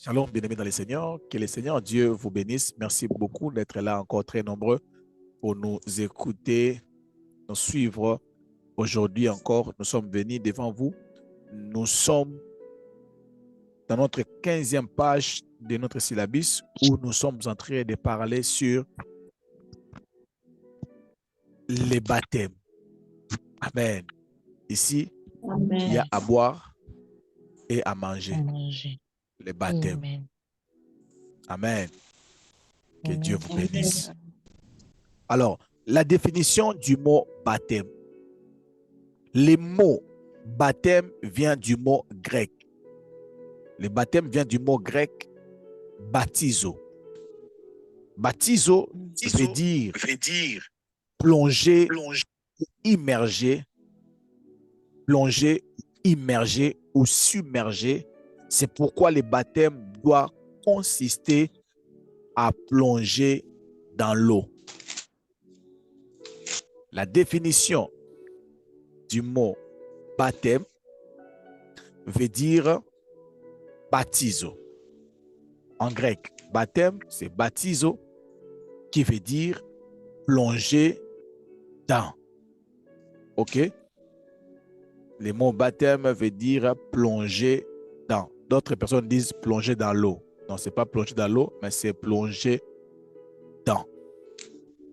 Shalom, bien-aimés dans le Seigneur. Que le Seigneur Dieu vous bénisse. Merci beaucoup d'être là encore très nombreux pour nous écouter, nous suivre. Aujourd'hui encore, nous sommes venus devant vous. Nous sommes dans notre 15e page de notre syllabus où nous sommes en train de parler sur les baptêmes. Amen. Ici, Amen. il y a à boire et à manger. Manger. Les baptêmes. Amen. Amen. Que Amen. Dieu vous bénisse. Alors, la définition du mot baptême. Le mot baptême vient du mot grec. Le baptême vient du mot grec baptizo. Baptizo veut dire plonger, immerger, plonger, immerger ou submerger. C'est pourquoi le baptême doit consister à plonger dans l'eau. La définition du mot baptême veut dire baptizo. En grec, baptême, c'est baptizo, qui veut dire plonger dans. OK? Le mot baptême veut dire plonger dans. D'autres personnes disent plonger dans l'eau. Non, ce n'est pas plonger dans l'eau, mais c'est plonger dans.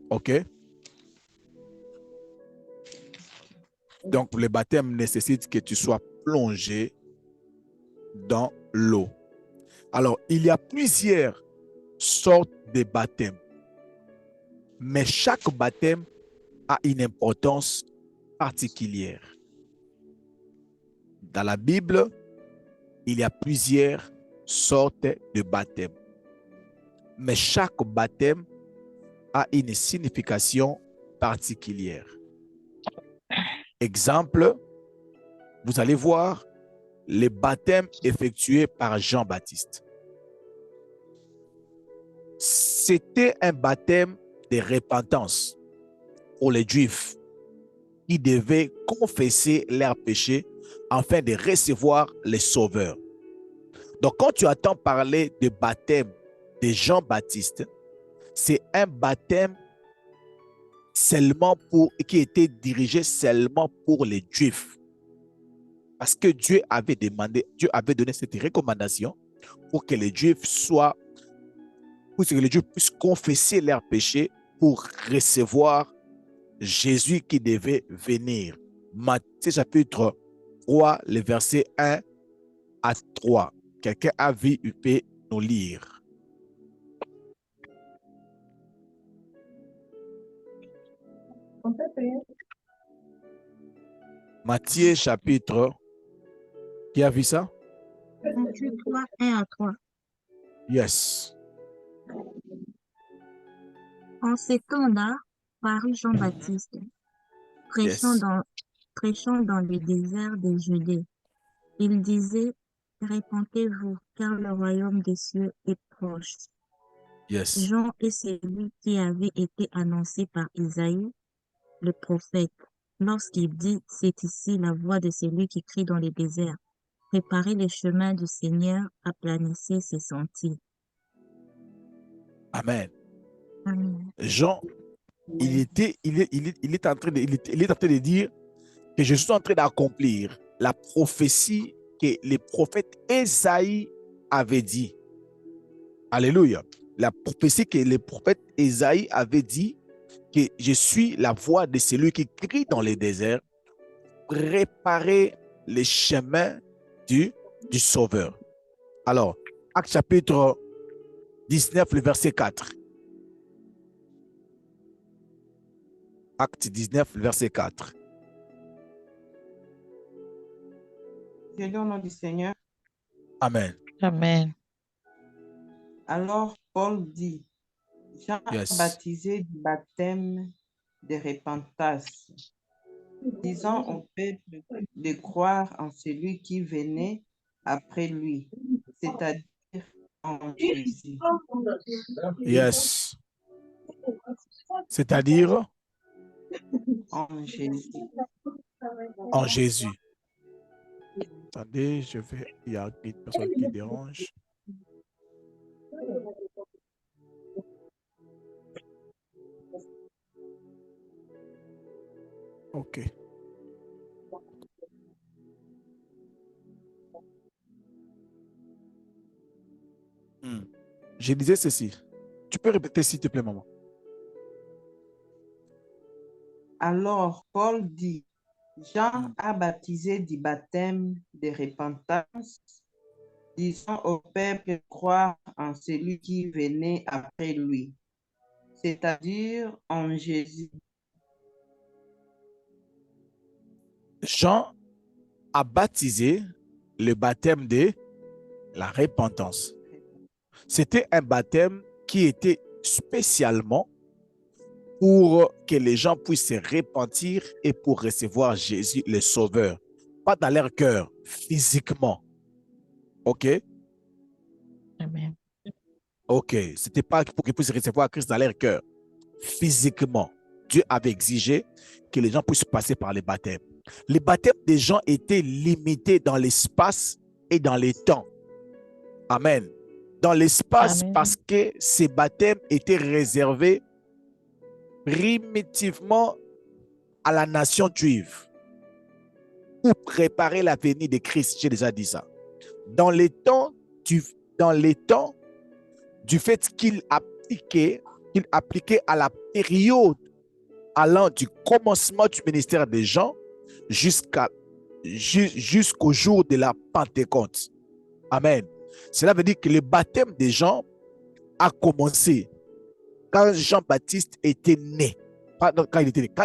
OK? Donc, le baptême nécessite que tu sois plongé dans l'eau. Alors, il y a plusieurs sortes de baptêmes. Mais chaque baptême a une importance particulière. Dans la Bible, il y a plusieurs sortes de baptêmes. Mais chaque baptême a une signification particulière. Exemple, vous allez voir les baptêmes effectués par Jean-Baptiste. C'était un baptême de repentance pour les Juifs qui devaient confesser leurs péchés afin de recevoir les sauveurs. Donc, quand tu entends parler de baptême de Jean-Baptiste, c'est un baptême qui était dirigé seulement pour les Juifs. Parce que Dieu avait donné cette recommandation pour que les Juifs puissent confesser leurs péchés pour recevoir Jésus qui devait venir. Matthieu chapitre 3, les versets 1 à 3. Quelqu'un a vu, il peut nous lire. Matthieu chapitre, qui a vu ça? Matthieu 3, 1 à 3. Yes. En ces temps-là, parut Jean-Baptiste, prêchant Yes. dans le désert de Judée. Il disait, répentez-vous, car le royaume des cieux est proche. Yes. Jean est celui qui avait été annoncé par Isaïe, le prophète, lorsqu'il dit, c'est ici la voix de celui qui crie dans le désert. Préparez le chemin du Seigneur, aplanissez ses sentiers. Amen. Amen. Jean, il est en train de dire que je suis en train d'accomplir la prophétie que le prophète Ésaïe avait dit. Alléluia. La prophétie que le prophète Ésaïe avait dit que je suis la voix de celui qui crie dans les déserts, préparer les chemins du Sauveur. Alors, Acte chapitre 19, le verset 4. Acte 19, verset 4. Je lis au nom du Seigneur. Amen. Amen. Alors Paul dit, Jean Yes. baptisé du baptême de repentance, disant au peuple de croire en celui qui venait après lui, c'est-à-dire en Jésus. Yes. C'est-à-dire En Jésus. en Jésus. Attendez, il y a une personne qui dérange. Ok. Hmm. Je disais ceci. Tu peux répéter s'il te plaît, maman. Alors Paul dit, Jean a baptisé du baptême de repentance, disant au peuple de croire en celui qui venait après lui, c'est-à-dire en Jésus. Jean a baptisé le baptême de la repentance. C'était un baptême qui était spécialement pour que les gens puissent se repentir et pour recevoir Jésus le Sauveur. Pas dans leur cœur, physiquement. OK? Amen. OK. C'était pas pour qu'ils puissent recevoir Christ dans leur cœur, physiquement. Dieu avait exigé que les gens puissent passer par les baptêmes. Les baptêmes des gens étaient limités dans l'espace et dans les temps. Amen. Dans l'espace, Amen. parce que ces baptêmes étaient réservés primitivement à la nation juive pour préparer la venue de Christ. J'ai déjà dit ça. Dans les temps du fait qu'il appliquait à la période allant du commencement du ministère des gens jusqu'au jour de la Pentecôte. Amen. Cela veut dire que le baptême des gens a commencé quand Jean-Baptiste était né. Quand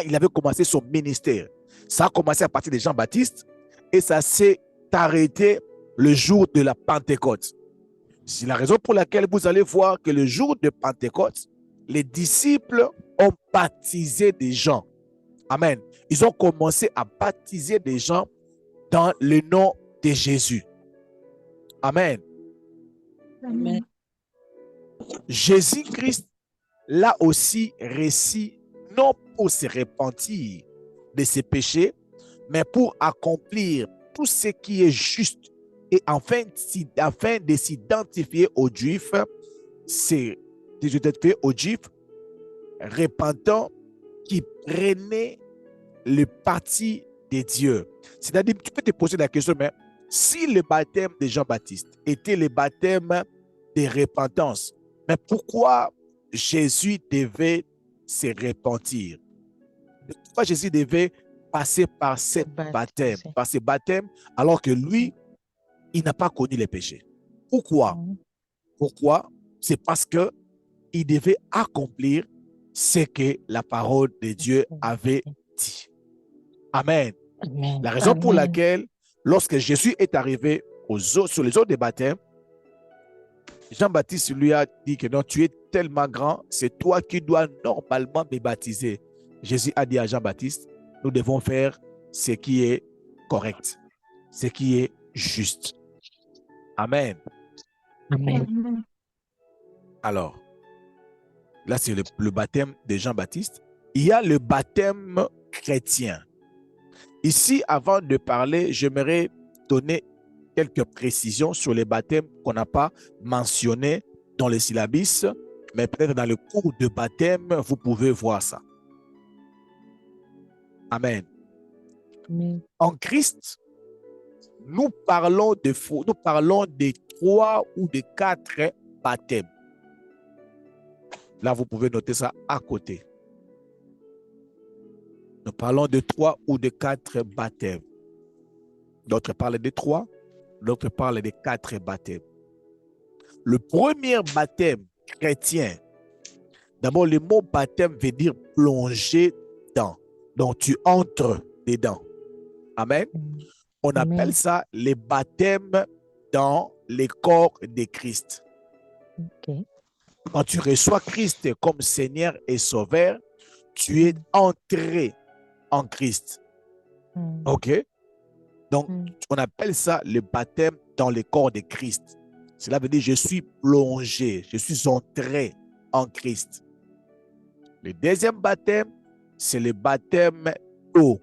il avait commencé son ministère. Ça a commencé à partir de Jean-Baptiste et ça s'est arrêté le jour de la Pentecôte. C'est la raison pour laquelle vous allez voir que le jour de Pentecôte, les disciples ont baptisé des gens. Amen. Ils ont commencé à baptiser des gens dans le nom de Jésus. Amen. Amen. Jésus-Christ l'a aussi réussi, non pour se repentir de ses péchés, mais pour accomplir tout ce qui est juste et afin de s'identifier aux Juifs, c'est aux Juifs repentants qui prenaient le parti de Dieu. C'est-à-dire, tu peux te poser la question, mais si le baptême de Jean-Baptiste était le baptême de repentance, mais pourquoi Jésus devait se repentir? Pourquoi Jésus devait passer par ce baptême, alors que lui, il n'a pas connu les péchés? Pourquoi? Pourquoi? C'est parce que il devait accomplir ce que la parole de Dieu avait dit. Amen. Amen. La raison pour laquelle, lorsque Jésus est arrivé sur les eaux de baptême, Jean-Baptiste lui a dit que non, tu es tellement grand, c'est toi qui dois normalement me baptiser. Jésus a dit à Jean-Baptiste, nous devons faire ce qui est correct, ce qui est juste. Amen. Amen. Alors, là, c'est le baptême de Jean-Baptiste. Il y a le baptême chrétien. Ici, avant de parler, j'aimerais donner quelques précisions sur les baptêmes qu'on n'a pas mentionnés dans le syllabus, mais peut-être dans le cours de baptême, vous pouvez voir ça. Amen. Amen. En Christ, nous parlons de 3 ou de 4 baptêmes. Là, vous pouvez noter ça à côté. Nous parlons de 3 ou de 4 baptêmes. D'autres parlent de 3, d'autres parlent de 4 baptêmes. Le premier baptême chrétien, d'abord le mot baptême veut dire plonger dans. Donc tu entres dedans. Amen. On appelle ça le baptême dans le corps de Christ. Okay. Quand tu reçois Christ comme Seigneur et Sauveur, tu es entré en Christ. OK? Donc, on appelle ça le baptême dans le corps de Christ. Cela veut dire je suis plongé, je suis entré en Christ. Le deuxième baptême, c'est le baptême d'eau.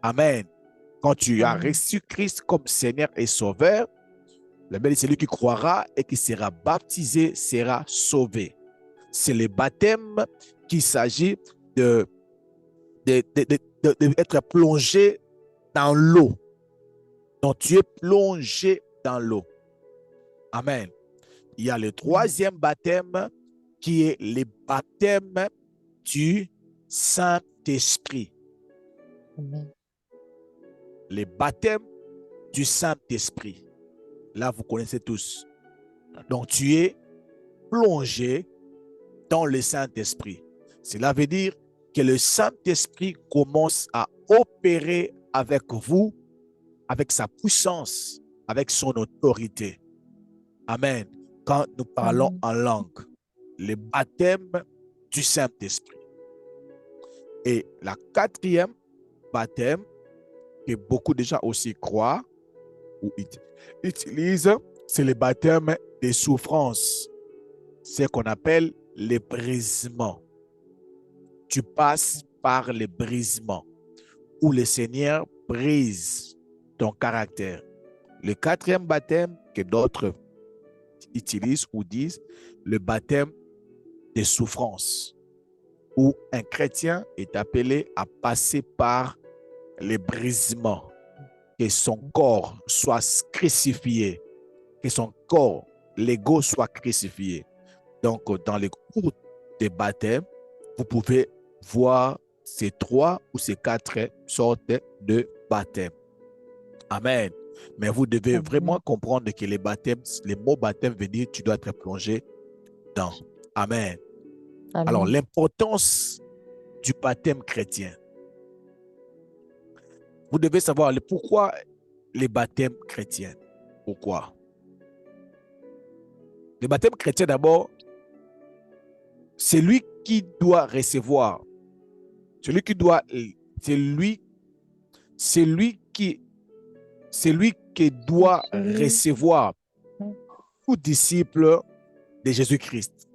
Amen. Quand tu as reçu Christ comme Seigneur et Sauveur, La Bible dit, celui qui croira et qui sera baptisé sera sauvé. C'est le baptême qu'il s'agit d'être plongé dans l'eau. Donc, tu es plongé dans l'eau. Amen. Il y a le troisième baptême qui est le baptême du Saint-Esprit. Le baptême du Saint-Esprit. Là, vous connaissez tous. Donc, tu es plongé dans le Saint-Esprit. Cela veut dire que le Saint-Esprit commence à opérer avec vous, avec sa puissance, avec son autorité. Amen. Quand nous parlons en langue, le baptême du Saint-Esprit. Et la quatrième baptême, que beaucoup de gens aussi croient ou utilisent, c'est le baptême des souffrances. C'est ce qu'on appelle le brisement. Tu passes par le brisement où le Seigneur brise ton caractère. Le quatrième baptême que d'autres utilisent ou disent, le baptême des souffrances, où un chrétien est appelé à passer par les brisements, que son corps soit crucifié, que son corps, l'ego soit crucifié. Donc, dans les cours des baptêmes, vous pouvez voir ces 3 ou ces 4 sortes de baptêmes. Amen. Mais vous devez vraiment comprendre que les baptêmes, les mots baptême veut dire tu dois être plongé dans. Amen. Amen. Alors, l'importance du baptême chrétien. Vous devez savoir pourquoi les baptêmes chrétiens. Pourquoi? Le baptême chrétien, d'abord, c'est lui qui doit recevoir. Celui qui doit, c'est lui qui doit recevoir tout disciple de Jésus-Christ.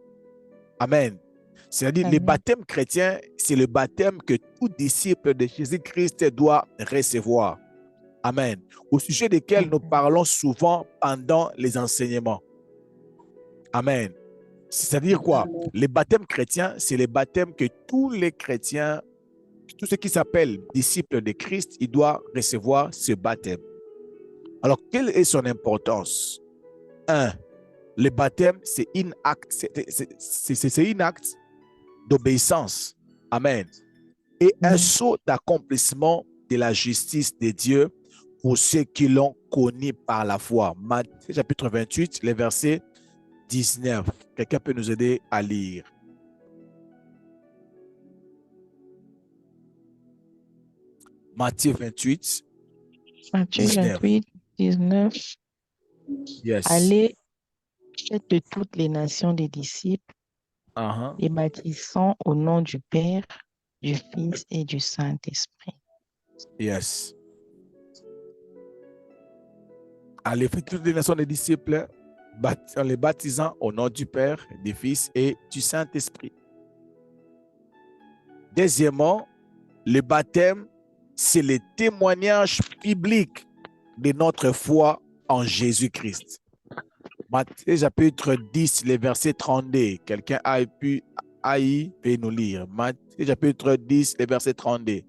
Amen. C'est-à-dire, le baptême chrétien, c'est le baptême que tout disciple de Jésus-Christ doit recevoir. Amen. Au sujet desquels nous parlons souvent pendant les enseignements. Amen. C'est-à-dire quoi? Le baptême chrétien, c'est le baptême que tous les chrétiens, tous ceux qui s'appellent disciples de Christ, ils doivent recevoir ce baptême. Alors, quelle est son importance? 1. Le baptême, c'est un acte d'obéissance. Amen. Et un saut d'accomplissement de la justice de Dieu pour ceux qui l'ont connu par la foi. Matthieu chapitre 28, le verset 19. Quelqu'un peut nous aider à lire? Matthieu 28, Matthieu 19. 28, 19. Yes. Allez, faites de toutes les nations des disciples, les baptisant au nom du Père, du Fils et du Saint-Esprit. Yes. Allez, faites toutes les nations des disciples, en les baptisant au nom du Père, du Fils et du Saint-Esprit. Deuxièmement, le baptême, c'est le témoignage biblique de notre foi en Jésus-Christ. Matthieu chapitre 10, le verset 32. Quelqu'un peut nous lire. Matthieu chapitre 10, le verset 32.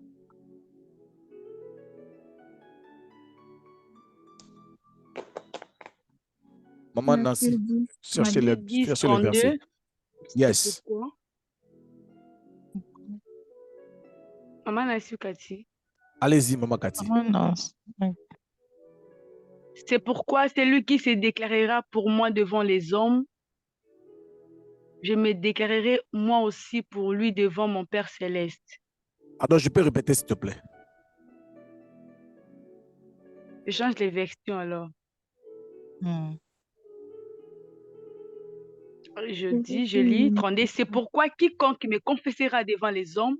Maman Nancy, cherchez le verset. Yes. Maman Nancy Cathy. Allez-y, Maman Cathy. C'est pourquoi celui qui se déclarera pour moi devant les hommes, je me déclarerai moi aussi pour lui devant mon Père céleste. Alors, je peux répéter, s'il te plaît. Je change les versions alors. Je lis 32. C'est pourquoi quiconque me confessera devant les hommes,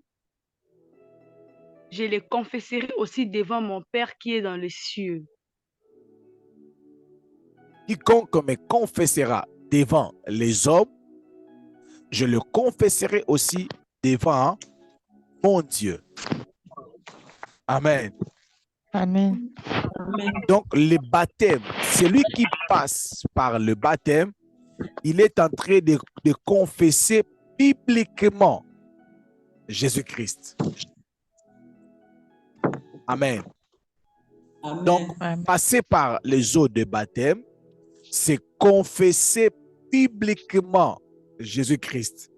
je les confesserai aussi devant mon Père qui est dans les cieux. Quiconque me confessera devant les hommes, je le confesserai aussi devant mon Dieu. Amen. Amen. Donc, le baptême, celui qui passe par le baptême, il est en train de confesser bibliquement Jésus-Christ. Amen. Amen. Donc, passer par les eaux de baptême, c'est confesser bibliquement Jésus-Christ.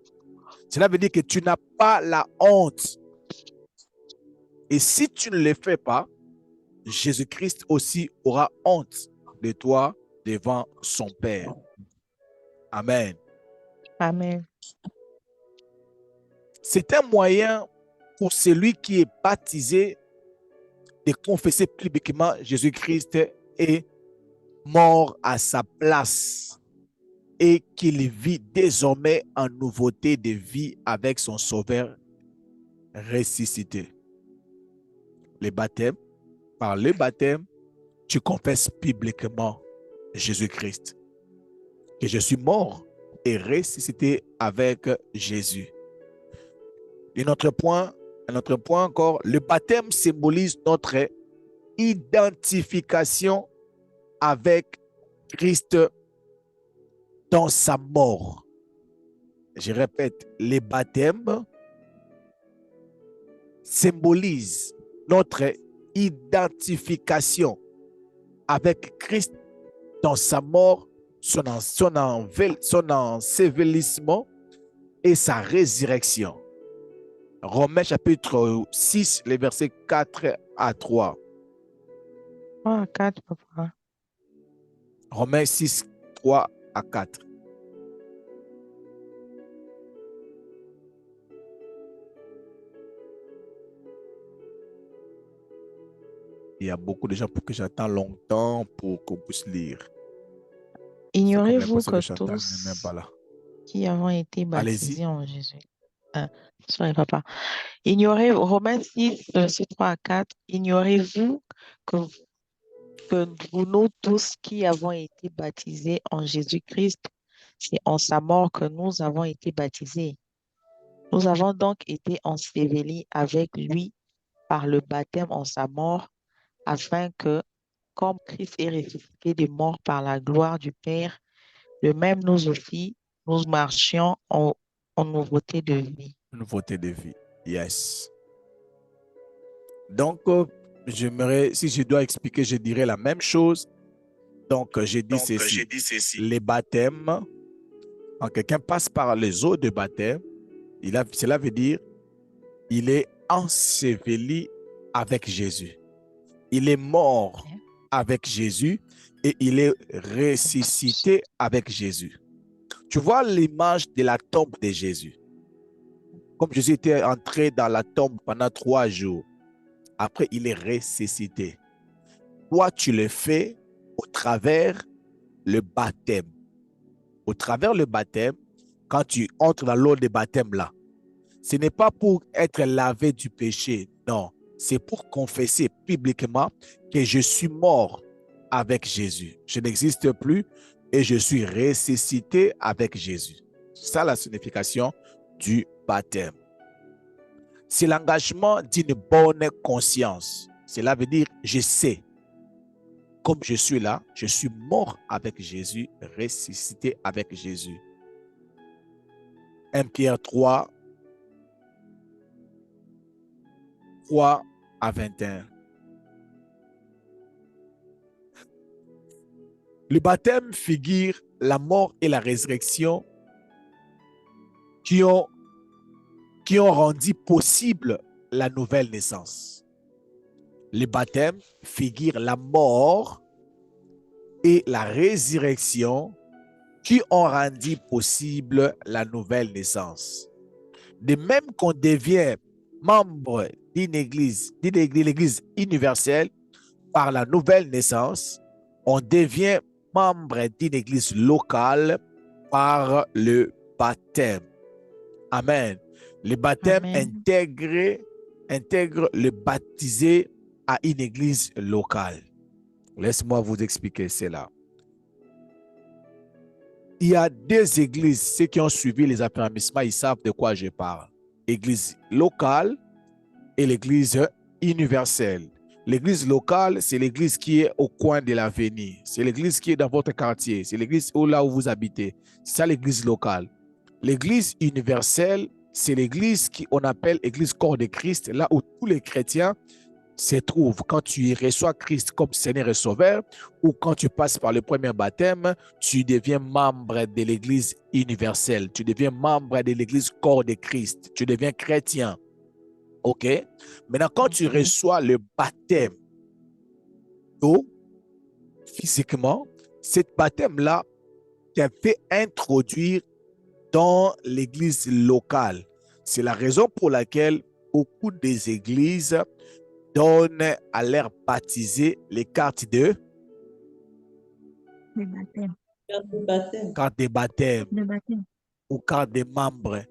Cela veut dire que tu n'as pas la honte. Et si tu ne le fais pas, Jésus-Christ aussi aura honte de toi devant son Père. Amen. Amen. C'est un moyen pour celui qui est baptisé de confesser publiquement Jésus-Christ est mort à sa place et qu'il vit désormais en nouveauté de vie avec son Sauveur ressuscité. Le baptême, par le baptême, tu confesses publiquement Jésus-Christ, que je suis mort et ressuscité avec Jésus. Un autre point encore, le baptême symbolise notre identification avec Christ dans sa mort. Je répète, le baptême symbolise notre identification avec Christ dans sa mort, son ensevelissement et sa résurrection. Romains chapitre 6, les versets 4 à 3. 3 à 4, papa. Romains 6, 3 à 4. Il y a beaucoup de gens pour que j'attends longtemps pour qu'on puisse lire. Ignorez-vous que tous qui avons été baptisés en Jésus. Sorry, papa. Romains 6, verset 3 à 4. Ignorez-vous que nous tous qui avons été baptisés en Jésus-Christ, c'est en sa mort que nous avons été baptisés. Nous avons donc été ensevelis avec lui par le baptême en sa mort, afin que, comme Christ est ressuscité des morts par la gloire du Père, de même nous aussi, nous marchions en nouveauté de vie. Nouveauté de vie, yes. Donc, si je dois expliquer, je dirais la même chose. Donc, j'ai dit ceci. Les baptêmes, quand quelqu'un passe par les eaux de baptême, cela veut dire il est enseveli avec Jésus. Il est mort avec Jésus et il est ressuscité avec Jésus. Tu vois l'image de la tombe de Jésus. Comme Jésus était entré dans la tombe pendant 3 jours, après il est ressuscité. Toi, tu le fais au travers le baptême. Au travers le baptême, quand tu entres dans l'eau de baptême là, ce n'est pas pour être lavé du péché, non. C'est pour confesser publiquement que je suis mort avec Jésus. Je n'existe plus et je suis ressuscité avec Jésus. C'est ça la signification du baptême. C'est l'engagement d'une bonne conscience. Cela veut dire, je sais, comme je suis là, je suis mort avec Jésus, ressuscité avec Jésus. 1 Pierre 3, 3 à 21. Le baptême figure la mort et la résurrection qui ont rendu possible la nouvelle naissance. Le baptême figure la mort et la résurrection qui ont rendu possible la nouvelle naissance. De même qu'on devient membre d'une église universelle par la nouvelle naissance, on devient membre d'une église locale par le baptême. Amen. Le baptême intègre le baptisé à une église locale. Laisse-moi vous expliquer cela. Il y a 2 églises. Ceux qui ont suivi les affermissements, ils savent de quoi je parle. Église locale et l'église universelle. L'église locale, c'est l'église qui est au coin de l'avenue. C'est l'église qui est dans votre quartier. C'est l'église là où vous habitez. C'est ça l'église locale. L'église universelle, c'est l'église qu'on appelle église corps de Christ, là où tous les chrétiens se trouvent. Quand tu reçois Christ comme Seigneur et Sauveur, ou quand tu passes par le premier baptême, tu deviens membre de l'église universelle. Tu deviens membre de l'église corps de Christ. Tu deviens chrétien. OK? Maintenant, quand tu reçois le baptême d'eau, physiquement, cet baptême-là t'a fait introduire dans l'église locale. C'est la raison pour laquelle beaucoup des églises donnent à leurs baptisés les cartes de baptême. Carte de baptême ou carte de membre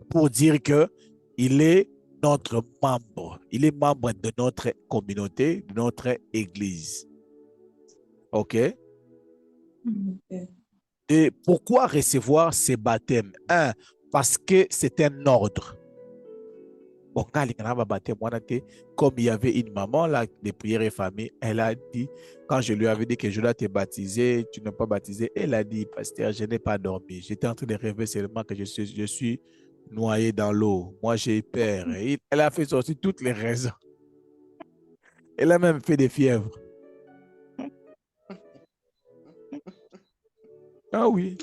pour dire qu'il est notre membre. Il est membre de notre communauté, de notre église. OK? Et pourquoi recevoir ces baptêmes? Un, parce que c'est un ordre. Bon, comme il y avait une maman là, de prières et famille, elle a dit, quand je lui avais dit que je dois te baptiser, tu n'as pas baptisé, elle a dit, pasteur, je n'ai pas dormi. J'étais en train de rêver seulement que je suis noyé dans l'eau. Moi, j'ai peur. Et elle a fait sortir toutes les raisons. Elle a même fait des fièvres. Ah oui.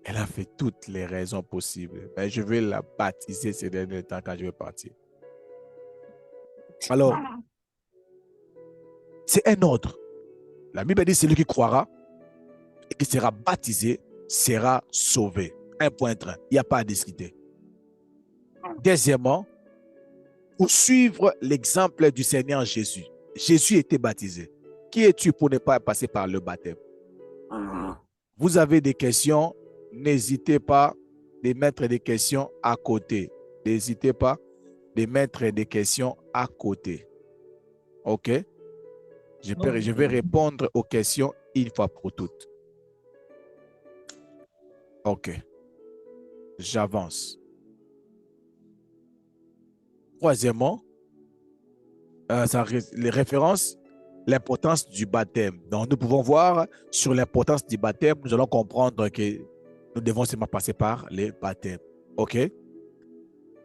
Elle a fait toutes les raisons possibles. Mais je vais la baptiser ces derniers temps quand je vais partir. Alors, c'est un ordre. La Bible dit, celui qui croira et qui sera baptisé sera sauvé. 1.1. Il n'y a pas à discuter. Deuxièmement, pour suivre l'exemple du Seigneur Jésus. Jésus était baptisé. Qui es-tu pour ne pas passer par le baptême? Vous avez des questions, n'hésitez pas de mettre des questions à côté. N'hésitez pas de mettre des questions à côté. OK? Je vais répondre aux questions une fois pour toutes. OK. J'avance. Troisièmement, les références, l'importance du baptême. Donc, nous pouvons voir sur l'importance du baptême, nous allons comprendre que nous devons seulement passer par les baptêmes. OK?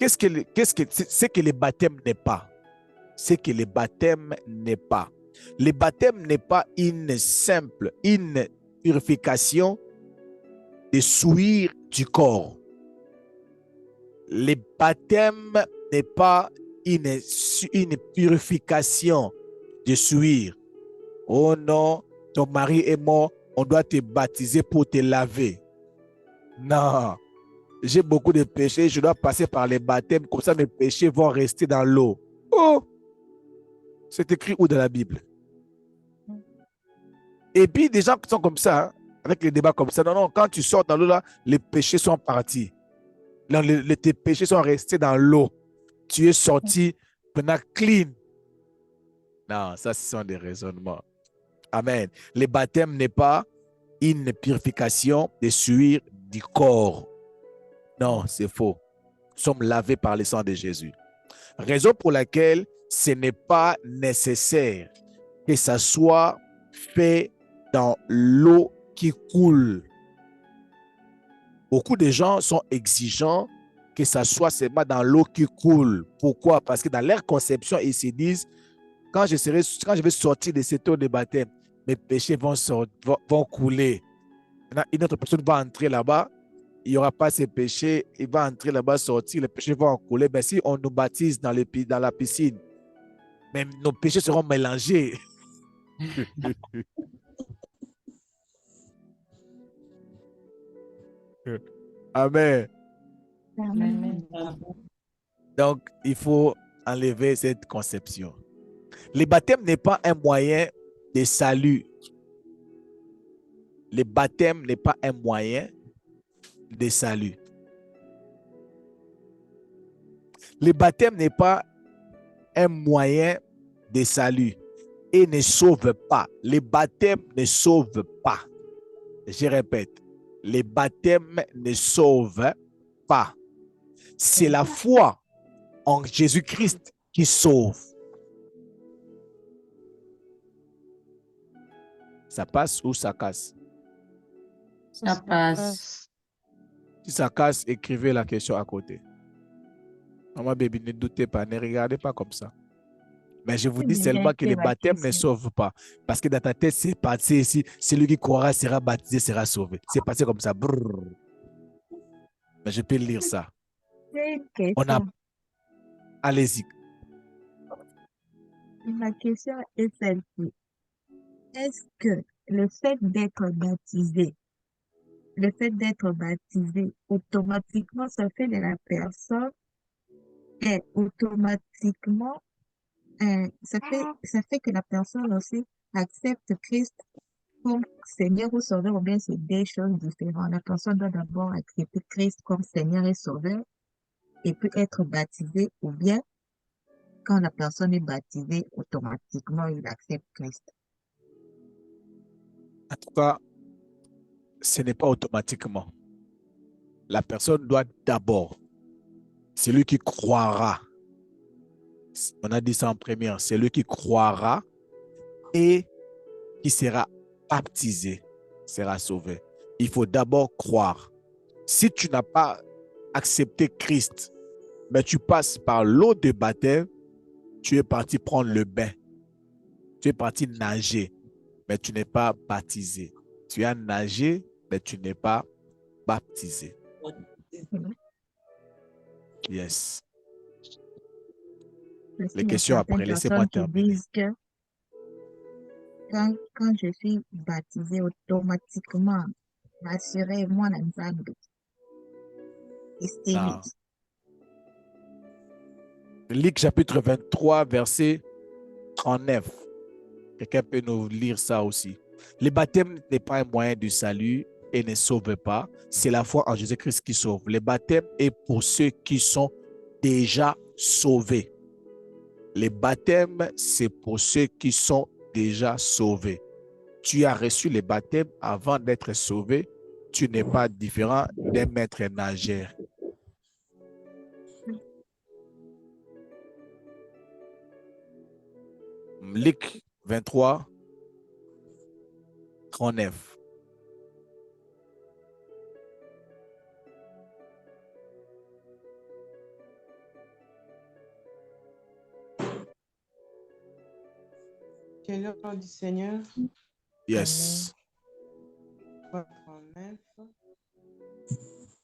Ce que le baptême n'est pas? C'est que le baptême n'est pas. Le baptême n'est pas une purification des souillures du corps. Le baptême n'est pas une purification de souillures. Oh non, ton mari est mort, on doit te baptiser pour te laver. Non, j'ai beaucoup de péchés, je dois passer par les baptêmes, comme ça mes péchés vont rester dans l'eau. Oh, c'est écrit où dans la Bible? Et puis des gens qui sont comme ça, hein, avec les débats comme ça, non, non, quand tu sors dans l'eau là, les péchés sont partis. Non, tes péchés sont restés dans l'eau. Tu es sorti maintenant clean. Non, ça, ce sont des raisonnements. Amen. Le baptême n'est pas une purification des souillures du corps. Non, c'est faux. Nous sommes lavés par le sang de Jésus. Raison pour laquelle ce n'est pas nécessaire que ça soit fait dans l'eau qui coule. Beaucoup de gens sont exigeants que ça soit seulement dans l'eau qui coule. Pourquoi? Parce que dans leur conception, ils se disent, quand je vais sortir de cette eau de baptême, mes péchés vont couler. Une autre personne va entrer là-bas, il n'y aura pas ces péchés, il va entrer là-bas, sortir, les péchés vont couler. Ben, si on nous baptise dans la piscine, même nos péchés seront mélangés. Amen. Amen. Donc, il faut enlever cette conception. Le baptême n'est pas un moyen de salut. Le baptême n'est pas un moyen de salut. Le baptême n'est pas un moyen de salut et ne sauve pas. Le baptême ne sauve pas. Je répète, le baptême ne sauve pas. C'est la foi en Jésus-Christ qui sauve. Ça passe ou ça casse? Ça passe. Si ça casse, écrivez la question à côté. Maman, baby, ne doutez pas, ne regardez pas comme ça. Mais je vous dis seulement que les baptêmes ne sauvent pas. Parce que dans ta tête, c'est passé ici. Celui qui croira sera baptisé, sera sauvé. C'est passé comme ça. Brrr. Mais je peux lire ça. On a... Allez-y. Ma question est celle-ci. Est-ce que le fait d'être baptisé, automatiquement, ça fait de la personne et automatiquement, ça fait que la personne aussi accepte Christ comme Seigneur ou Sauveur, ou bien c'est deux choses différentes. La personne doit d'abord accepter Christ comme Seigneur et Sauveur et puis être baptisée, ou bien quand la personne est baptisée, automatiquement, il accepte Christ. En tout cas, ce n'est pas automatiquement. La personne doit d'abord, celui qui croira, on a dit ça en première, celui qui croira et qui sera baptisé sera sauvé. Il faut d'abord croire. Si tu n'as pas accepté Christ, mais tu passes par l'eau de baptême, tu es parti prendre le bain. Tu es parti nager, mais tu n'es pas baptisé. Tu as nagé, mais tu n'es pas baptisé. Yes. Les questions après, laissez-moi terminer. Disent que quand je suis baptisé automatiquement, rassurez-moi, Luc chapitre 23, verset 39. Quelqu'un peut nous lire ça aussi. Le baptême n'est pas un moyen de salut et ne sauve pas. C'est la foi en Jésus-Christ qui sauve. Le baptême est pour ceux qui sont déjà sauvés. Le baptême, c'est pour ceux qui sont déjà sauvés. Tu as reçu le baptême avant d'être sauvé. Tu n'es pas différent d'un maître nageur. Luc 23, 39. Que l'ordre du Seigneur. Yes. 39.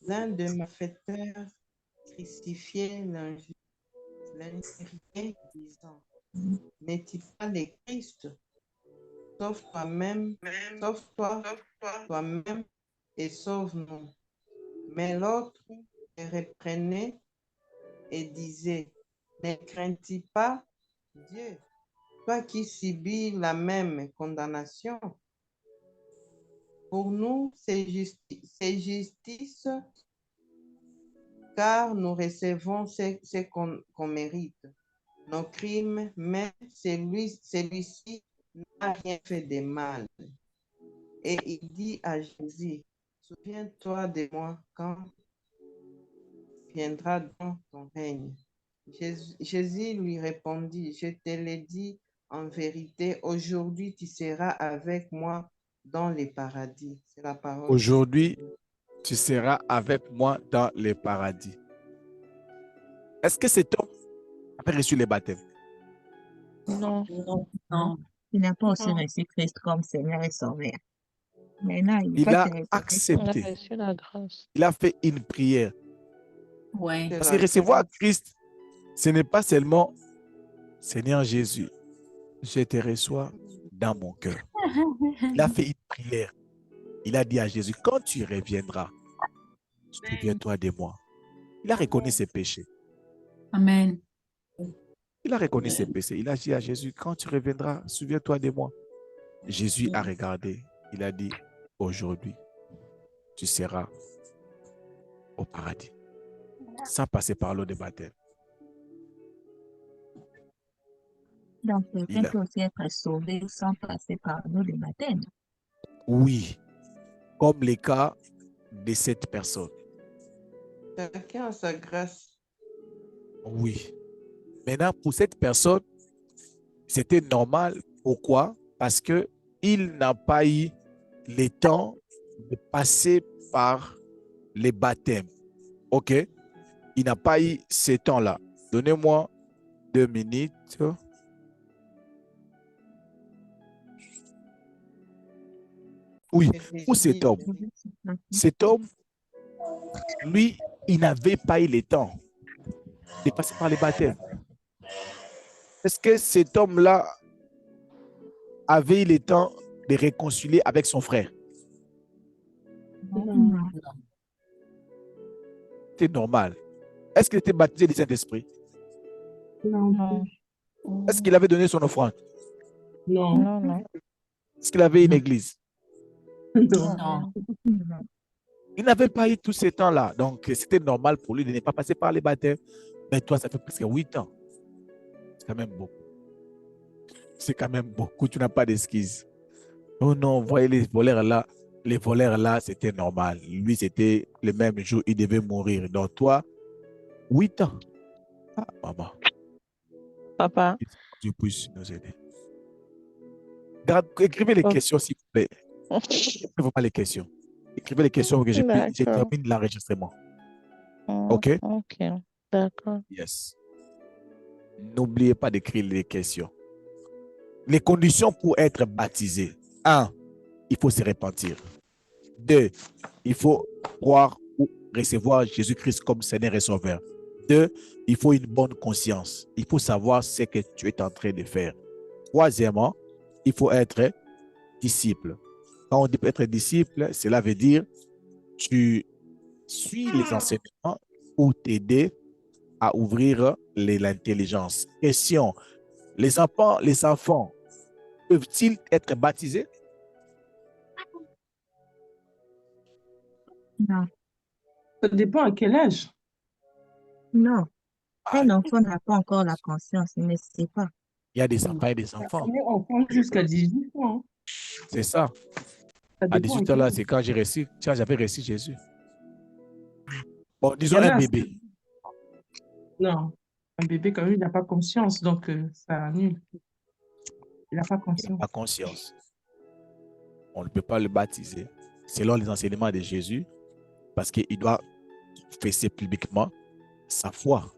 L'un de mes malfaiteurs crucifié l'injuriait, disant: N'est-il pas le Christ? Sauve toi-même, toi-même et sauve-nous. Mais l'autre le reprenait et disait: Ne crains-tu pas Dieu, toi qui subis la même condamnation? Pour nous, c'est justice, car nous recevons ce qu'on mérite, nos crimes, mais celui-ci n'a rien fait de mal. Et il dit à Jésus: Souviens-toi de moi quand viendra dans ton règne. Jésus lui répondit: Je te le dis en vérité, aujourd'hui tu seras avec moi dans les paradis. C'est la parole. Aujourd'hui, tu seras avec moi dans les paradis. Est-ce que cet homme avait reçu le baptême? Non. Il n'a pas aussi reçu Christ comme Seigneur et Sauveur. Maintenant, il a accepté. Il a reçu la grâce. Il a fait une prière. Ouais. Parce que recevoir Christ, ce n'est pas seulement Seigneur Jésus, je te reçois dans mon cœur. Il a fait une prière. Il a dit à Jésus: quand tu reviendras, souviens-toi de moi. Il a reconnu ses péchés. Amen. Il a reconnu ses péchés. Il a dit à Jésus: quand tu reviendras, souviens-toi de moi. Jésus a regardé. Il a dit: aujourd'hui, tu seras au paradis. Sans passer par l'eau de baptême. Donc, quelqu'un peut aussi être sauvé sans passer par l'eau de baptême. Oui, comme le cas de cette personne. Chacun a sa grâce. Oui. Maintenant, pour cette personne, c'était normal. Pourquoi? Parce que il n'a pas eu le temps de passer par les baptêmes. OK? Il n'a pas eu ce temps-là. Donnez-moi 2 minutes. Oui, pour cet homme, lui, il n'avait pas eu le temps de passer par les baptêmes. Est-ce que cet homme-là avait eu le temps de réconcilier avec son frère? Non. C'est normal. Est-ce qu'il était baptisé du Saint-Esprit? Non. Est-ce qu'il avait donné son offrande? Non. Est-ce qu'il avait une église? Non. Il n'avait pas eu tous ces temps-là. Donc, c'était normal pour lui de ne pas passer par les baptêmes. Mais toi, ça fait presque 8 ans. C'est quand même beaucoup. C'est quand même beaucoup. Tu n'as pas d'excuses. Oh non, voyez les voleurs là. Les voleurs là, c'était normal. Lui, c'était le même jour, il devait mourir. Donc, toi, 8 ans. Ah, maman. Papa. Tu puisses nous aider. Écrivez les questions, s'il vous plaît. Écrivez pas les questions. Écrivez les questions pour que je termine l'enregistrement. OK? OK. D'accord. Yes. N'oubliez pas d'écrire les questions. Les conditions pour être baptisé. 1, il faut se repentir. 2, il faut croire ou recevoir Jésus-Christ comme Seigneur et Sauveur. 2, il faut une bonne conscience. Il faut savoir ce que tu es en train de faire. 3, il faut être disciple. Quand on dit être disciple, cela veut dire tu suis les enseignements pour t'aider à ouvrir l'intelligence. Question, les enfants peuvent-ils être baptisés? Non. Ça dépend à quel âge. Non. Un enfant n'a pas encore la conscience, il ne sait pas. Il y a des enfants et des enfants. On prend jusqu'à 18 ans. C'est ça. À 18 ans, là, c'est quand j'avais reçu Jésus. Bon, disons un bébé. Non, un bébé, quand même, il n'a pas conscience, donc ça annule. Il n'a pas conscience. Il n'a pas conscience. On ne peut pas le baptiser selon les enseignements de Jésus parce qu'il doit confesser publiquement sa foi,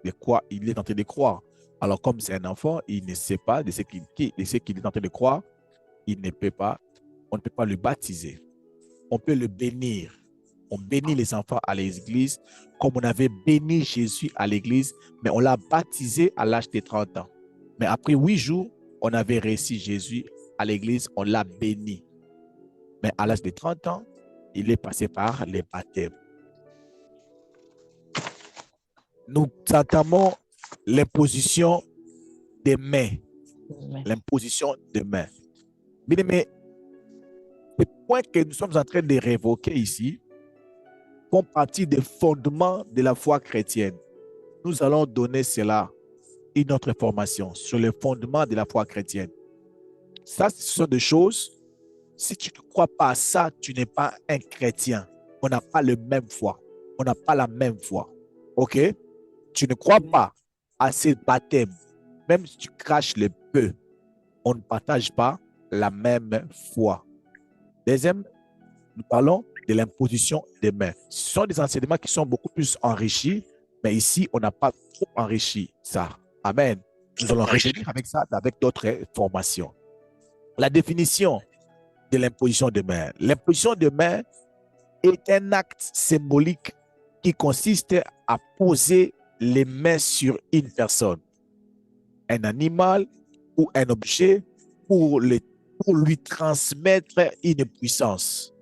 de quoi il est en train de croire. Alors, comme c'est un enfant, il ne sait pas de ce qu'il est en train de croire. On ne peut pas le baptiser. On peut le bénir. On bénit les enfants à l'église comme on avait béni Jésus à l'église, mais on l'a baptisé à l'âge de 30 ans. Mais après 8 jours, on avait reçu Jésus à l'église, on l'a béni. Mais à l'âge de 30 ans, il est passé par les baptêmes. Nous entamons l'imposition des mains. L'imposition des mains. Mais les points que nous sommes en train de révoquer ici font partie des fondements de la foi chrétienne. Nous allons donner cela une autre formation sur les fondements de la foi chrétienne. Ça, ce sont des choses, si tu ne crois pas à ça, tu n'es pas un chrétien. On n'a pas la même foi. On n'a pas la même foi. OK? Tu ne crois pas à ces baptêmes. Même si tu craches le peu, on ne partage pas la même foi. Deuxième, nous parlons de l'imposition des mains. Ce sont des enseignements qui sont beaucoup plus enrichis, mais ici, on n'a pas trop enrichi ça. Amen. Nous allons revenir avec ça, avec d'autres formations. La définition de l'imposition des mains. L'imposition des mains est un acte symbolique qui consiste à poser les mains sur une personne, un animal ou un objet pour lui transmettre une puissance,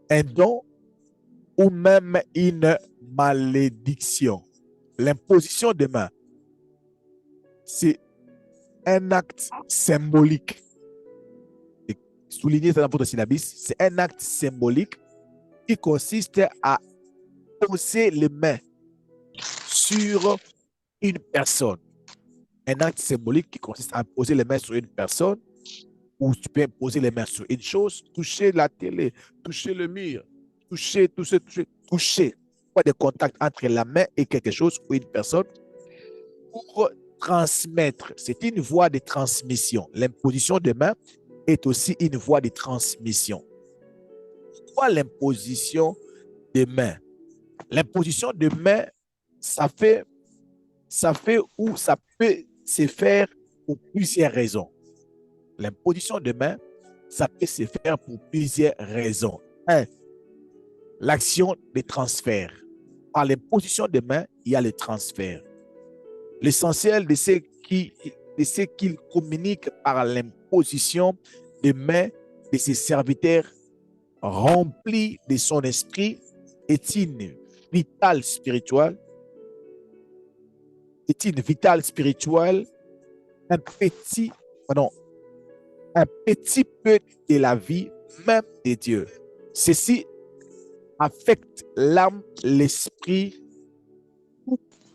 un don ou même une malédiction. L'imposition des mains, c'est un acte symbolique. Et soulignez ça dans votre syllabus, c'est un acte symbolique qui consiste à poser les mains sur une personne. Un acte symbolique qui consiste à poser les mains sur une personne, ou tu peux poser les mains sur une chose, toucher la télé, toucher le mur, toucher. Pas de contact entre la main et quelque chose ou une personne pour transmettre. C'est une voie de transmission. L'imposition de main est aussi une voie de transmission. Pourquoi l'imposition de main? L'imposition de main, ça peut se faire pour plusieurs raisons. L'imposition de main, ça peut se faire pour plusieurs raisons. 1. L'action de transfert. Par l'imposition de main, il y a le transfert. L'essentiel de ce qu'il communique par l'imposition de main de ses serviteurs remplis de son esprit est une vitale spirituelle, un petit peu de la vie même de Dieu. Ceci affecte l'âme, l'esprit,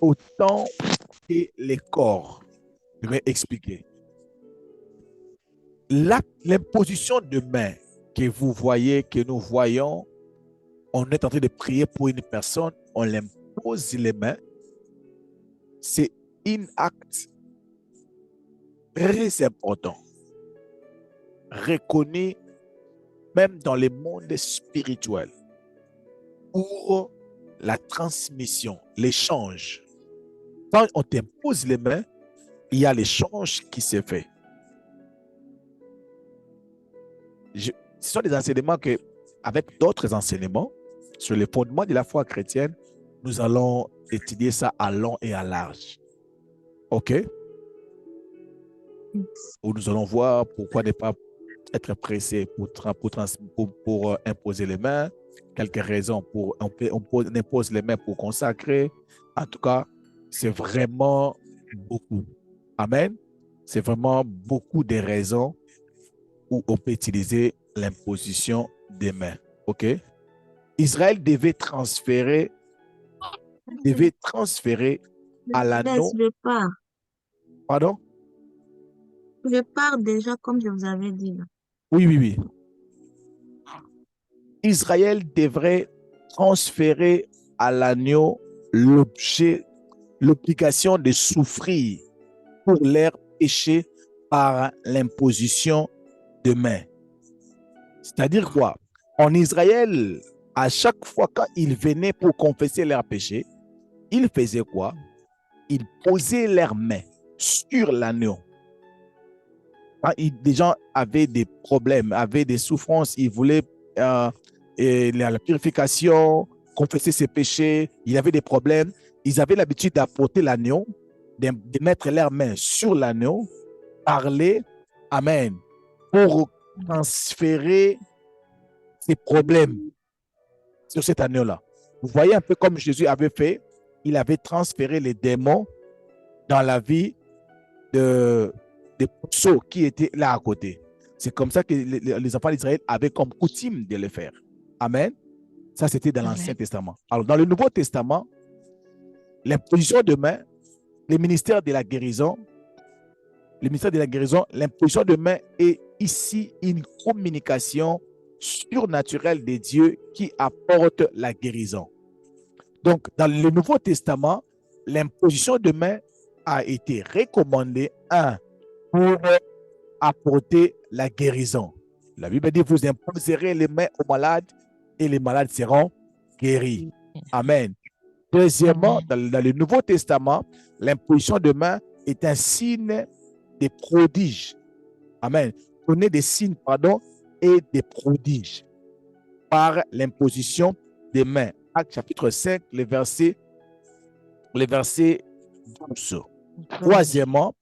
autant que le corps. Je vais expliquer. L'imposition de main que vous voyez, que nous voyons, on est en train de prier pour une personne, on l'impose les mains. C'est un acte très important, reconnu même dans le monde spirituel, pour la transmission, l'échange. Quand on t'impose les mains, il y a l'échange qui se fait. Ce sont des enseignements que, avec d'autres enseignements, sur les fondements de la foi chrétienne, nous allons étudier ça à long et à large. OK? Où nous allons voir pourquoi ne pas être pressé pour imposer les mains, quelques raisons pour on impose les mains pour consacrer. En tout cas, c'est vraiment beaucoup. Amen. C'est vraiment beaucoup de raisons où on peut utiliser l'imposition des mains. OK? Israël devait transférer à l'anneau. Je pars. Pardon? Je pars déjà, comme je vous avais dit. Oui. Israël devrait transférer à l'agneau l'obligation de souffrir pour leurs péchés par l'imposition de main. C'est-à-dire quoi? En Israël, à chaque fois quand ils venaient pour confesser leurs péchés, ils faisaient quoi? Ils posaient leurs mains sur l'agneau. Quand des gens avaient des problèmes, avaient des souffrances, ils voulaient la purification, confesser ses péchés, il y avait des problèmes, ils avaient l'habitude d'apporter l'agneau, de mettre leurs mains sur l'agneau, parler, amen, pour transférer ces problèmes sur cet agneau-là. Vous voyez un peu comme Jésus avait fait, il avait transféré les démons dans la vie des puceaux qui étaient là à côté. C'est comme ça que les enfants d'Israël avaient comme coutume de le faire. Amen. Ça, c'était dans l'Ancien Testament. Alors, dans le Nouveau Testament, l'imposition de main, le ministère de la guérison, l'imposition de main est ici une communication surnaturelle de Dieu qui apporte la guérison. Donc, dans le Nouveau Testament, l'imposition de main a été recommandée, pour apporter la guérison. La Bible dit, vous imposerez les mains aux malades et les malades seront guéris. Amen. Deuxièmement, dans le Nouveau Testament, l'imposition de main est un signe des prodiges. Amen. Donner des signes, et des prodiges par l'imposition des mains. Actes chapitre 5, le verset 12. Troisièmement,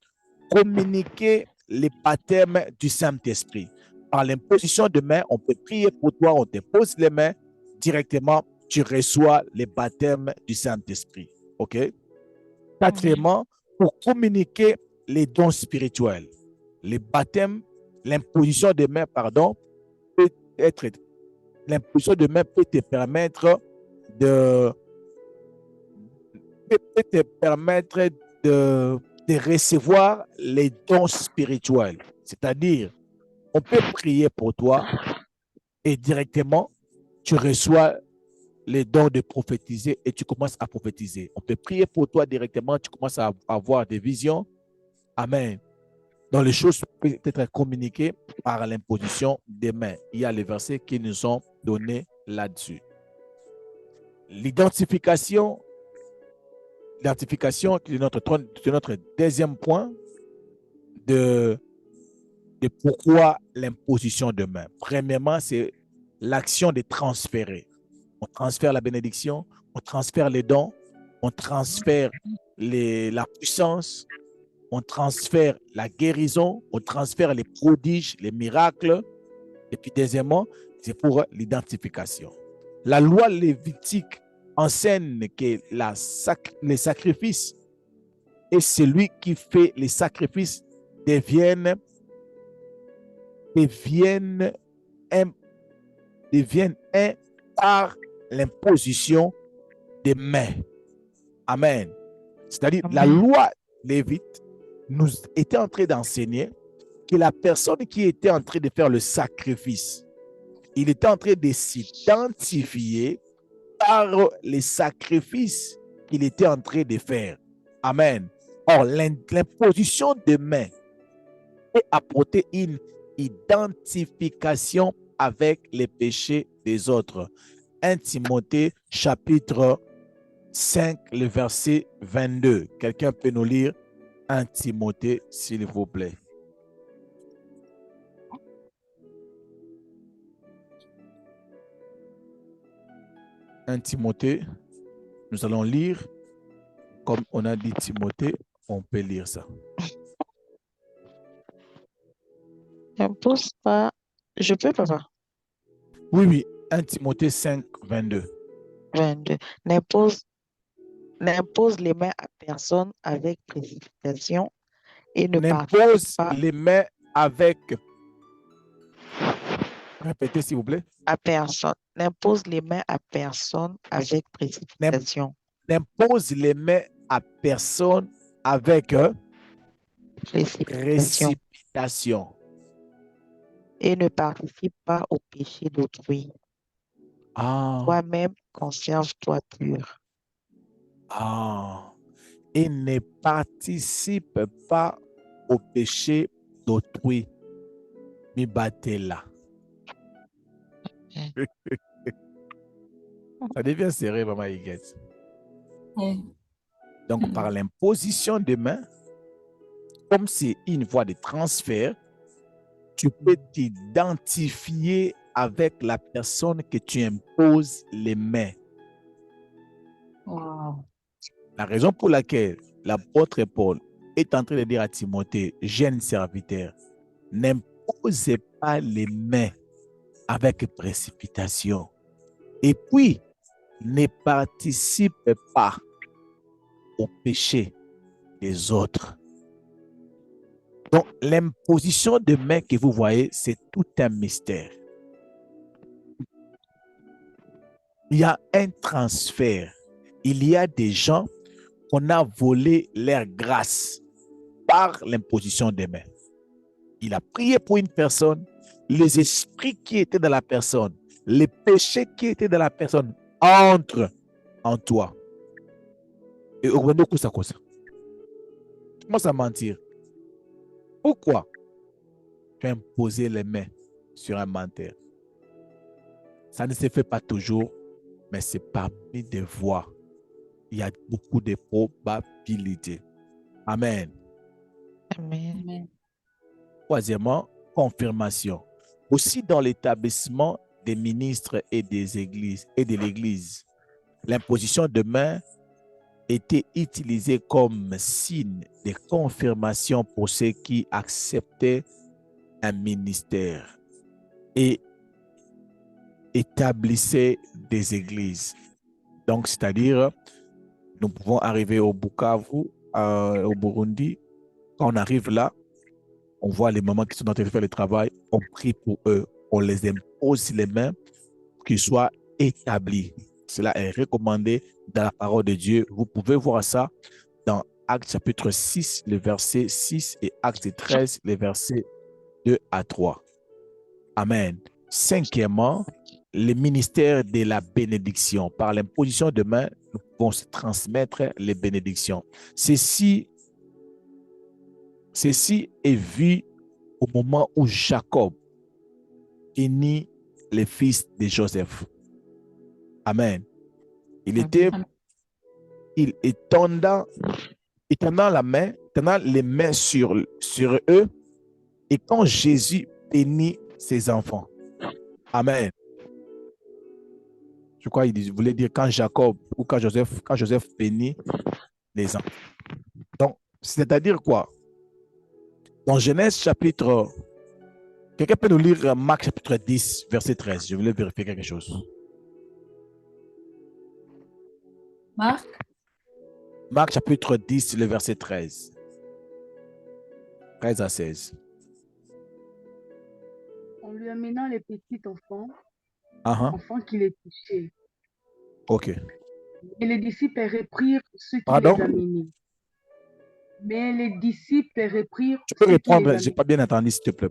communiquer les baptêmes du Saint-Esprit. Par l'imposition de main, on peut prier pour toi, on te pose les mains, directement, tu reçois les baptêmes du Saint-Esprit. OK? Quatrièmement, pour communiquer les dons spirituels. Les baptêmes, l'imposition de main, l'imposition de main peut te permettre de recevoir les dons spirituels. C'est-à-dire, on peut prier pour toi et directement, tu reçois les dons de prophétiser et tu commences à prophétiser. On peut prier pour toi directement, tu commences à avoir des visions. Amen. Donc, les choses peuvent être communiquées par l'imposition des mains. Il y a les versets qui nous sont donnés là-dessus. L'identification de notre deuxième point de pourquoi l'imposition de main. Premièrement, c'est l'action de transférer. On transfère la bénédiction, on transfère les dons, on transfère la puissance, on transfère la guérison, on transfère les prodiges, les miracles. Et puis deuxièmement, c'est pour l'identification. La loi lévitique enseigne que les sacrifices et celui qui fait les sacrifices deviennent un par l'imposition des mains. Amen. C'est-à-dire, la loi lévite nous était en train d'enseigner que la personne qui était en train de faire le sacrifice, il était en train de s'identifier par les sacrifices qu'il était en train de faire. Amen. Or, l'imposition des mains peut apporter une identification avec les péchés des autres. 1 Timothée chapitre 5, le verset 22. Quelqu'un peut nous lire 1 Timothée, s'il vous plaît. Un Timothée, nous allons lire, comme on a dit Timothée, on peut lire ça. N'impose pas, je peux, papa? Oui, 1 Timothée 5, 22. 22. N'impose les mains à personne avec précipitation et ne n'impose pas les mains avec... Répétez, s'il vous plaît. À personne. N'impose les mains à personne avec précipitation. N'impose les mains à personne avec précipitation. Et ne participe pas au péché d'autrui. Toi-même, conserve-toi pur. Et ne participe pas au péché d'autrui. Mi batela. Ça devient serré, maman Higuette. Donc, par l'imposition des mains, comme c'est une voie de transfert, tu peux t'identifier avec la personne que tu imposes les mains. La raison pour laquelle l'apôtre Paul est en train de dire à Timothée, jeune serviteur, n'imposez pas les mains avec précipitation. Et puis, ne participe pas au péché des autres. Donc, l'imposition de main que vous voyez, c'est tout un mystère. Il y a un transfert. Il y a des gens qu'on a volé leur grâce par l'imposition des mains. Il a prié pour une personne, les esprits qui étaient dans la personne, les péchés qui étaient dans la personne entrent en toi. Et au moment où ça cause. Commence à mentir. Pourquoi tu as imposé les mains sur un menteur? Ça ne se fait pas toujours, mais c'est parmi des voies. Il y a beaucoup de probabilités. Amen. Amen. Troisièmement, confirmation. Aussi dans l'établissement des ministres et des églises et de l'Église, l'imposition de main était utilisée comme signe de confirmation pour ceux qui acceptaient un ministère et établissaient des églises. Donc, c'est-à-dire, nous pouvons arriver au Bukavu, au Burundi. Quand on arrive là, on voit les mamans qui sont en train de faire le travail, on prie pour eux, on les impose les mains pour qu'ils soient établis. Cela est recommandé dans la parole de Dieu. Vous pouvez voir ça dans Actes chapitre 6, le verset 6 et Actes 13, les versets 2 à 3. Amen. Cinquièmement, le ministère de la bénédiction. Par l'imposition de main, nous pouvons se transmettre les bénédictions. Ceci est vu au moment où Jacob bénit les fils de Joseph. Amen. Il étendant la main, tendant les mains sur eux, et quand Jésus bénit ses enfants. Amen. Je crois qu'il voulait dire quand Jacob ou quand Joseph bénit les enfants. Donc, c'est-à-dire quoi? Dans Genèse chapitre... Quelqu'un peut nous lire Marc chapitre 10, verset 13. Je voulais vérifier quelque chose. Marc chapitre 10, le verset 13. 13 à 16. En lui amenant les petits enfants, enfants qui les touchaient. OK. Et les disciples reprirent ceux qui Pardon? les amenaient. Mais les disciples reprirent. Tu peux répondre, je n'ai pas bien entendu, s'il te plaît.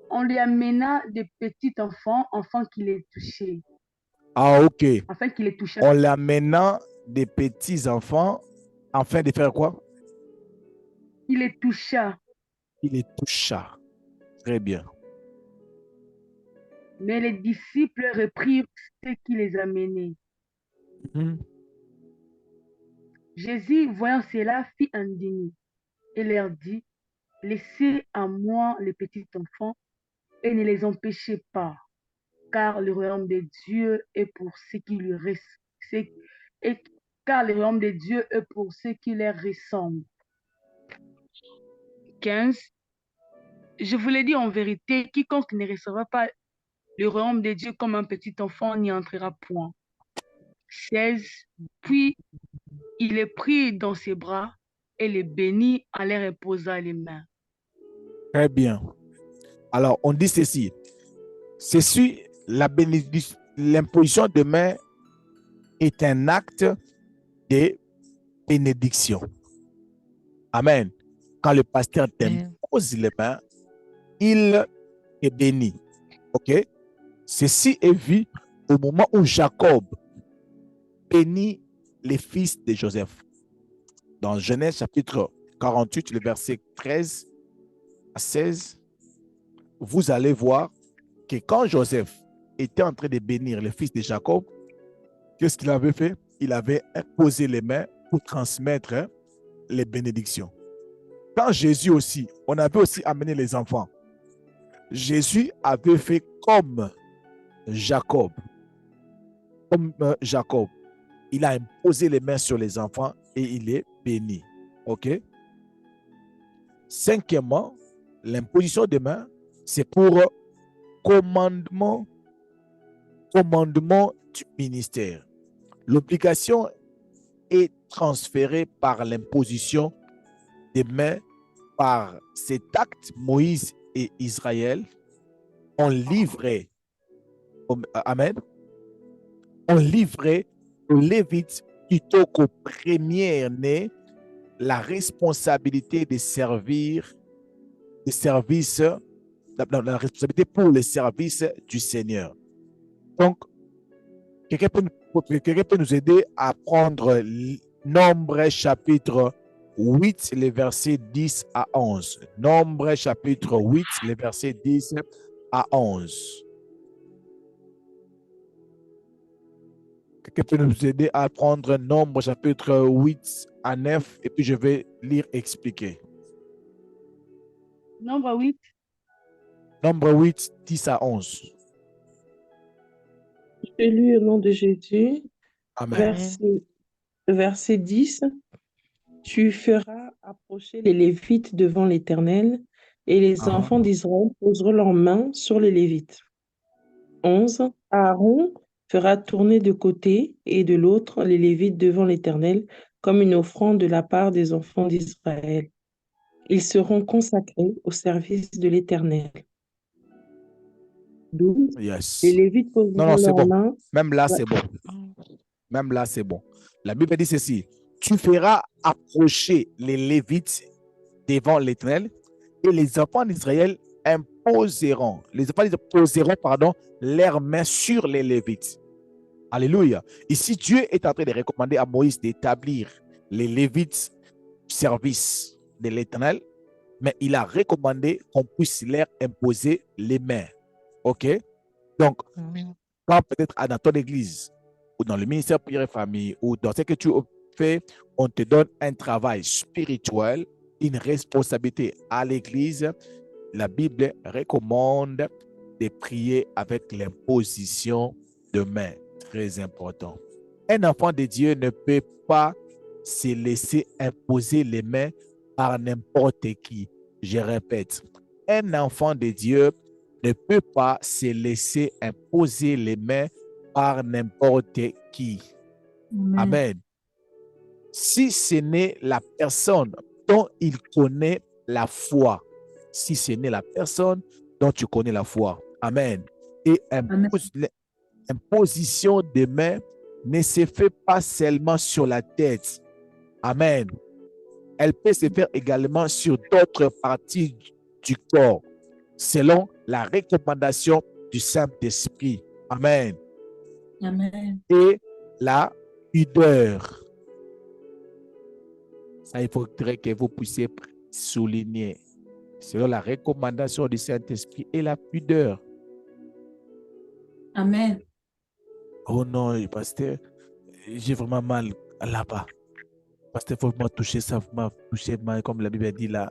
On lui amena des petits enfants qui les touchaient. Ah, OK. Afin qu'il les touchât. On lui amena des petits enfants, afin de faire quoi? Il les toucha. Il les toucha. Très bien. Mais les disciples reprirent ceux qui les amenaient. Jésus, voyant cela, fit un déni et leur dit, laissez à moi les petits enfants et ne les empêchez pas, car le royaume de Dieu est pour ceux qui lui restent, car le royaume de Dieu est pour ceux qui leur ressemblent. 15. Je vous l'ai dit en vérité, quiconque ne recevra pas le royaume de Dieu comme un petit enfant n'y entrera point. 16. Puis il les prit dans ses bras et les bénit en leur imposant les mains. Très bien. Alors, on dit ceci. Ceci, l'imposition de main est un acte de bénédiction. Amen. Quand le pasteur t'impose les mains, il te bénit. OK? Ceci est vu au moment où Jacob bénit les fils de Joseph. Dans Genèse chapitre 48, le verset 13 à 16, vous allez voir que quand Joseph était en train de bénir les fils de Jacob, qu'est-ce qu'il avait fait? Il avait imposé les mains pour transmettre les bénédictions. Quand Jésus aussi, on avait aussi amené les enfants. Jésus avait fait comme Jacob. Il a imposé les mains sur les enfants et il est béni. OK? Cinquièmement, l'imposition des mains, c'est pour commandement du ministère. L'obligation est transférée par l'imposition des mains. Par cet acte, Moïse et Israël ont livré, amen, ont livré aux Lévites plutôt qu'aux premiers-nés la responsabilité de servir, la responsabilité pour le service du Seigneur. Donc, quelqu'un peut nous aider à prendre Nombre chapitre 8, les versets 10 à 11. Nombre chapitre 8, les versets 10 à 11. Quelqu'un peut nous aider à prendre Nombre chapitre 8 à 9 et puis je vais lire expliquer. Nombre 8. Nombre 8, 10 à 11. Je lis au nom de Jésus. Amen. Verset 10. Tu feras approcher les Lévites devant l'Éternel, et les enfants d'Israël poseront leurs mains sur les Lévites. 11. Aaron fera tourner de côté et de l'autre les Lévites devant l'Éternel comme une offrande de la part des enfants d'Israël. Ils seront consacrés au service de l'Éternel. 12. Yes. Les Lévites poseront leurs mains. Même là, c'est bon. Même là, c'est bon. La Bible dit ceci. Tu feras approcher les Lévites devant l'Éternel et les enfants d'Israël poseront leurs mains sur les Lévites. Alléluia. Ici, Dieu est en train de recommander à Moïse d'établir les Lévites service de l'Éternel, mais il a recommandé qu'on puisse leur imposer les mains. OK? Donc, quand peut-être dans ton église, ou dans le ministère prière et famille, ou dans ce que tu fais, on te donne un travail spirituel, une responsabilité à l'église, la Bible recommande de prier avec l'imposition de main. Très important. Un enfant de Dieu ne peut pas se laisser imposer les mains par n'importe qui. Je répète, un enfant de Dieu ne peut pas se laisser imposer les mains par n'importe qui. Amen. Amen. Si ce n'est la personne dont il connaît la foi, si ce n'est la personne dont tu connais la foi. Amen. Et imposition de main ne se fait pas seulement sur la tête. Amen. Elle peut se faire également sur d'autres parties du corps, selon la recommandation du Saint-Esprit. Amen. Amen. Et la pudeur. Ça, il faudrait que vous puissiez souligner. Selon la recommandation du Saint-Esprit et la pudeur. Amen. Oh non, pasteur, j'ai vraiment mal là-bas. Pasteur, il faut me toucher ça, m'a touché comme la Bible dit là.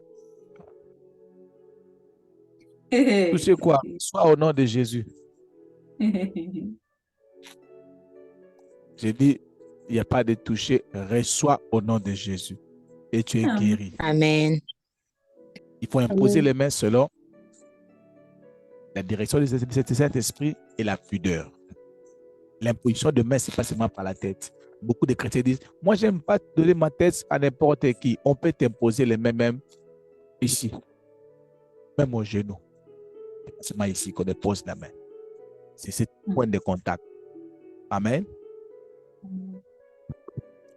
Toucher quoi? Soit au nom de Jésus. J'ai dit, il n'y a pas de toucher, reçois au nom de Jésus. Et tu es guéri. Amen. Il faut imposer les mains selon la direction de cet esprit et la pudeur. L'imposition de main, ce n'est pas seulement par la tête. Beaucoup de chrétiens disent, moi, je n'aime pas donner ma tête à n'importe qui. On peut t'imposer les mains même ici, même au genou. C'est seulement ici qu'on dépose la main. C'est ce point de contact. Amen.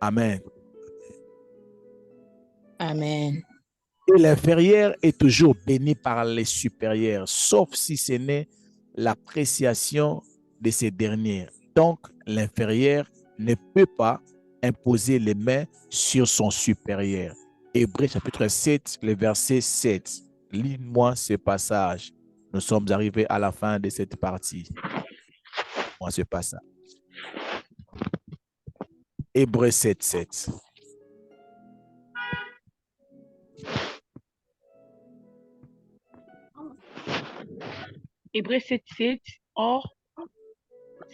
Amen. Amen. Et l'inférieur est toujours béni par les supérieurs, sauf si ce n'est l'appréciation de ces derniers. Donc, l'inférieur ne peut pas imposer les mains sur son supérieur. Hébreux chapitre 7, le verset 7. Lis-moi ce passage. Nous sommes arrivés à la fin de cette partie. Moi, ce passage. Hébreux 7, 7. Hébreux 7, 7. Or,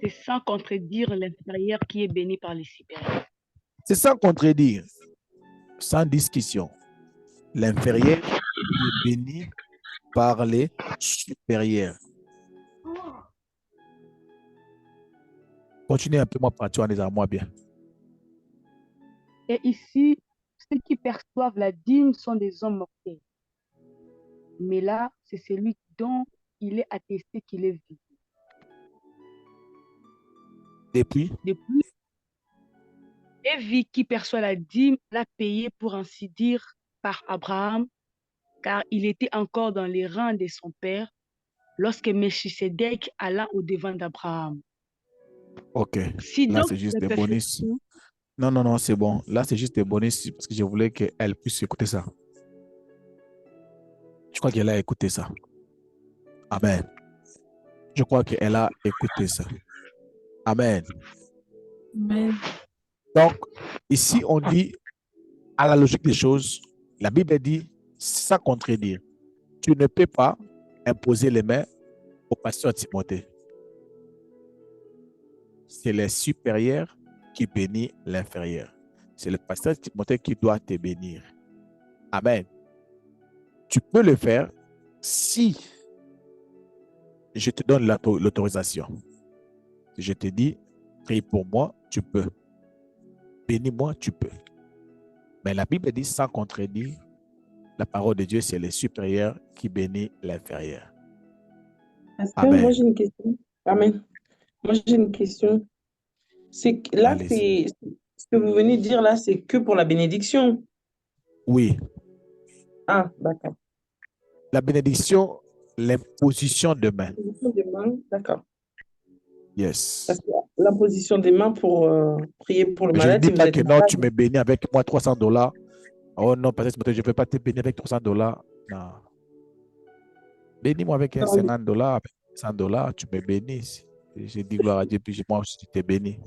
c'est sans contredire l'inférieur qui est béni par les supérieurs. C'est sans contredire, sans discussion. L'inférieur est béni par les supérieurs. Continuez un peu, moi, partir en les armoires bien. Et ici, ceux qui perçoivent la dîme sont des hommes mortels. Mais là, c'est celui dont il est attesté qu'il est vivant. Depuis, Lévi qui perçoit la dîme l'a payé pour ainsi dire par Abraham, car il était encore dans les rangs de son père lorsque Melchisedec alla au-devant d'Abraham. ok. Si Là, donc c'est juste la des bonus. perfection- Non, c'est bon. Là, c'est juste des bonus parce que je voulais qu'elle puisse écouter ça. Je crois qu'elle a écouté ça. Amen. Je crois qu'elle a écouté ça. Amen. Amen. Donc, ici, on dit, à la logique des choses, la Bible dit, sans contredire, tu ne peux pas imposer les mains au pasteur Timothée. C'est le supérieur qui bénit l'inférieur. C'est le pasteur Timothée qui doit te bénir. Amen. Tu peux le faire si je te donne l'autorisation. Si je te dis, prie pour moi, tu peux. Bénis-moi, tu peux. Mais la Bible dit sans contredire, la parole de Dieu, c'est le supérieur qui bénit l'inférieur. Pasteur, moi j'ai une question. Amen. Moi j'ai une question. Là, c'est ce que vous venez de dire là, c'est que pour la bénédiction. Oui. Ah, d'accord. La bénédiction, l'imposition de main. L'imposition des mains, d'accord. Yes. Parce que l'imposition des mains pour prier pour le Mais malade. je ne dis pas que non, tu me bénis avec moi $300. Oh non, peut-être je ne peux pas te bénir avec $300. Non. Bénis-moi avec un Non, $50, avec $100, tu me bénis. J'ai dit gloire à Dieu, puis moi aussi, tu t'es béni.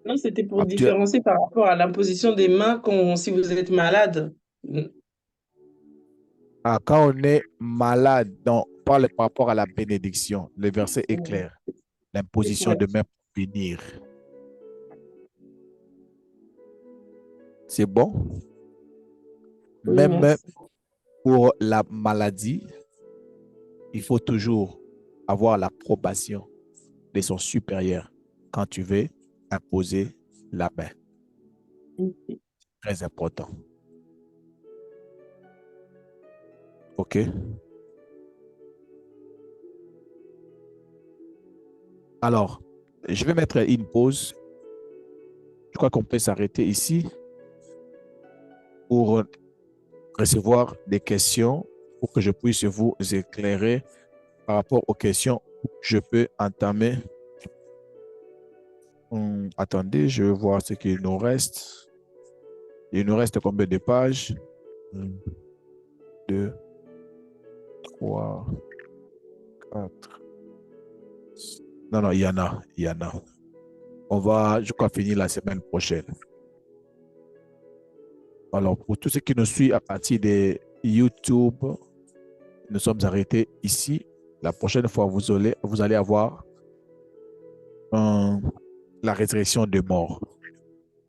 non, c'était pour Ah, différencier par rapport à l'imposition des mains si vous êtes malade. quand on est malade, donc, parle par rapport à la bénédiction. Le verset est clair. L'imposition Ouais. de main pour bénir. C'est bon? Oui, Même merci. pour la maladie, il faut toujours avoir l'approbation de son supérieur quand tu veux imposer la main. Très important. OK? Alors, je vais mettre une pause. Je crois qu'on peut s'arrêter ici pour recevoir des questions pour que je puisse vous éclairer par rapport aux questions. Je peux entamer. Attendez, je vais voir ce qu'il nous reste. Il nous reste combien de pages? 1, 2, 3, 4. Non, il y en a. Il y en a. On va, je crois, finir la semaine prochaine. Alors, pour tous ceux qui nous suivent à partir de YouTube, nous sommes arrêtés ici. La prochaine fois, vous allez avoir la résurrection des morts.